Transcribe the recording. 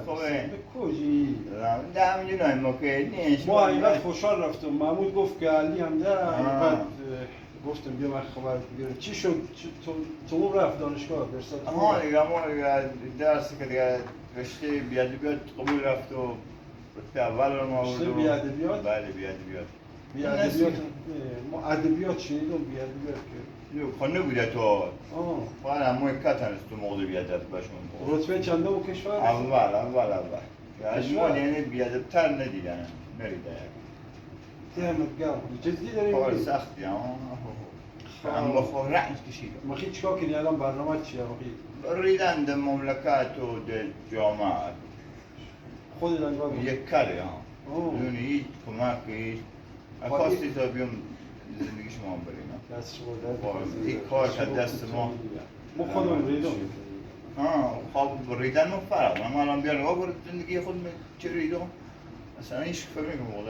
خوبه کجی؟ ده همینجور موقع نیست ما اینقدر خوشحال رفتم. محمود گفت که علی هم ده اینقدر گفتم بیا من خبر بگیرم. چی شد؟ تو رفت دانشگاه درست؟ آها دیگه ما درس که دیگه رشته بیادبیات قبول رفت و رشته اول رو ما رشته بیادبیات؟ بله بیادبیات بیادبیات ما ادبیات شنیدم بیادبیات که خونده بوده تو فقط همون کتن است تو موضوع بیادب باشون رتبه چنده و کشور؟ اول کشور یعنی بیادبتر ندیدن نریده دمت گرم جدی داریم کار سختی اما خب رنج کشیدم مخی چیکار کنی الان برنامه چیه مخی؟ ریدن در مملکت و در جامعه خودت انگار یک کاری بدون هیچ کمک هیچ خواستی تا بیام زندگی شما بریم دست شما در این کار که دست ما خودم ریدم خب ریدن ما فرق من الان بیان نگاه برد زندگی خود چه ریدم اصلا هیچ فکر نمیکنم